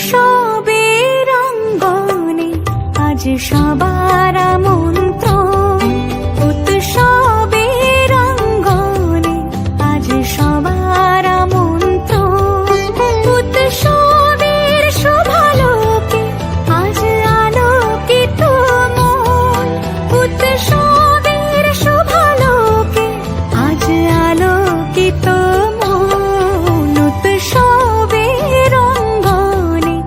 উৎসবের অঙ্গনে আজ সবার আমন্ত্রণ। উৎসবের অঙ্গনে আজ সবার আমন্ত্রণ। উৎসবের শোভালোকে আজ আলোকিত মন। উৎসবের শোভালোকে আজ আলোকিত মন। উৎসবের অঙ্গনে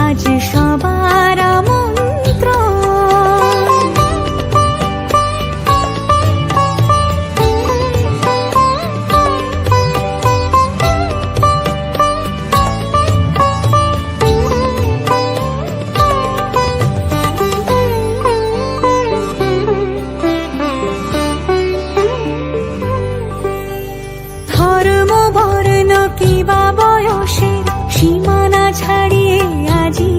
আজ সবার আমন্ত্রণ। ধর্ম বর্ণ কিবা বয়সের সীমানা ছাড়িয়ে আজি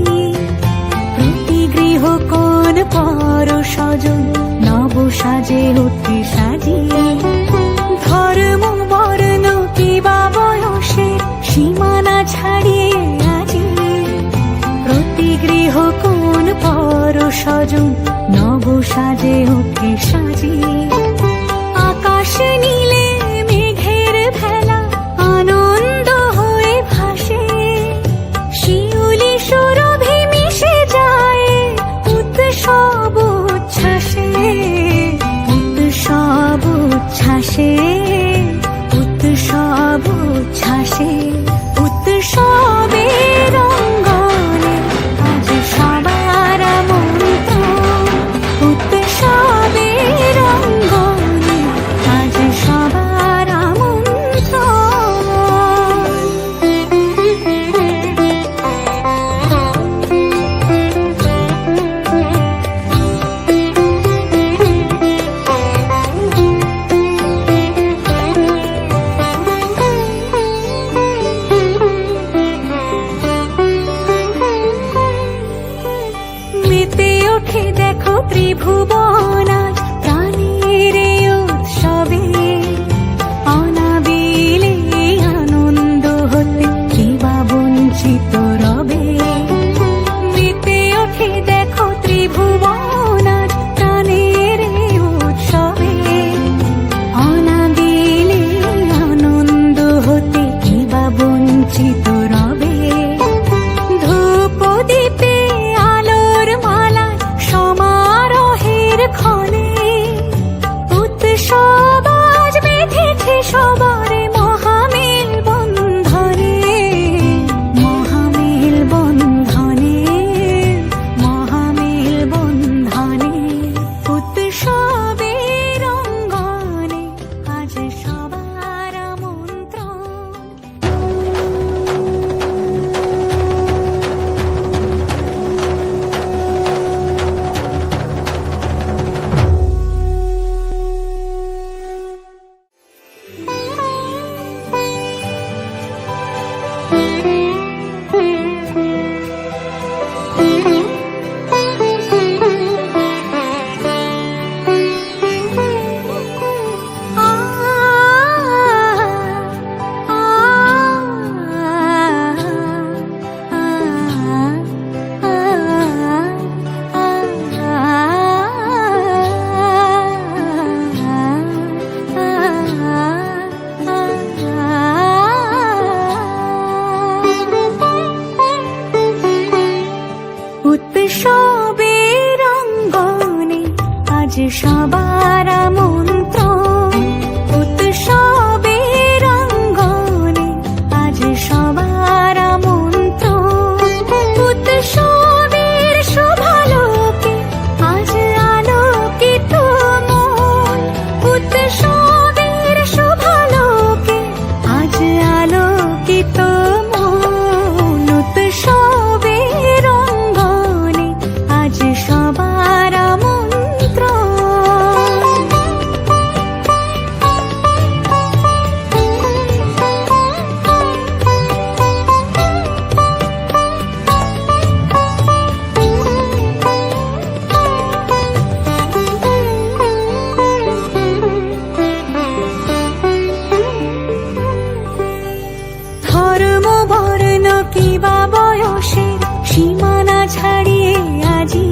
প্রতি গৃহ কোন পর স্বজন নব সাজে উঠে সাজিয়ে। ধর্ম বর্ণ কিবা বয়সের সীমানা ছাড়িয়ে আজি প্রতি গৃহ কোন পর স্বজন নব সাজে উঠে সাজিয়ে। আকাশ নীলে মেঘের ভেলা আনন্দ হয়ে ভাসে। শিউলি সুরভি মিশে যায় উৎসব উচ্ছ্বাসে। উৎসব উচ্ছ্বাসে। উৎসব উচ্ছ্বাসে। উৎসবের অঙ্গনে আজ সবার আমন্ত্রণ। উৎসবের অঙ্গনে আজ সবার মেতে ওঠে দেখো ত্রিভুবন আজ প্রাণের এই উৎসবে। অনাবিলে আনন্দ হতে কিবা বঞ্চিত রবে। মেতে ওঠে দেখো ত্রিভুবন আজ প্রাণের এই উৎসবে। অনাবিলে আনন্দ হতে কিবা বঞ্চিত রবে। ধূপ দীপে আলোর মালায় সমারোহের ক্ষণে উৎসব আজ বেঁধেছে সবার মহামেল বন্ধনে। মহামেল বন্ধনে। মহামেল বন্ধনে। উৎসবের অঙ্গনে আজ সবার আমন্ত্রণ। উৎসবের অঙ্গনে আজ সবার আমন্ত্রণ। উৎসবের অঙ্গনে আজ সবার আমন্ত্রণ। উৎসবের শোভালোকে আজ আলোকিত মন। উৎসবের শোভালোকে আজ আলোকিত মন। উৎসবের অঙ্গনে আজ সবার আমন্ত্রণ। ছাড়িয়ে আজি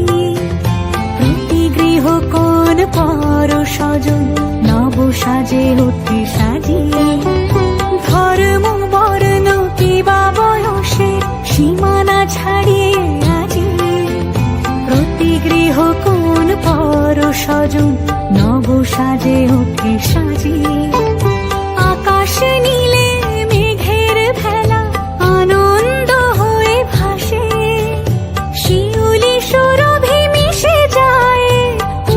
প্রতি গৃহ কোন পর স্বজন নব সাজে অতি সাজিয়ে ধর্ম বর্ণ কিবা বয়সে সীমানা ছাড়িয়ে আজি প্রতি গৃহ কোন পর স্বজন নব সাজে অতি সাজিয়ে আকাশ নীলে মেঘের ভেলা আনন্দ হয়ে ভাসে শিউলি সুরভি মিশে যায়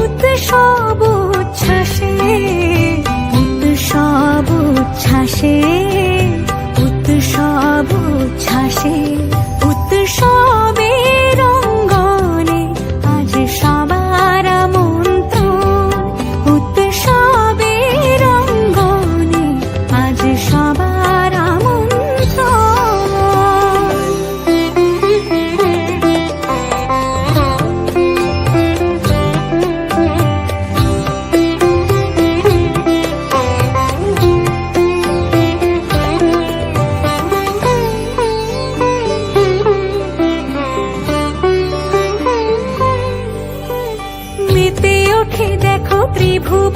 উৎসব উচ্ছ্বাসে উৎসব উচ্ছ্বাসে উৎসব উচ্ছ্বাসে উৎসবের অঙ্গনে আজ সবার আমন্ত্রণ উৎসবের অঙ্গনে আজ সবার মেতে ওঠে দেখো ত্রিভুব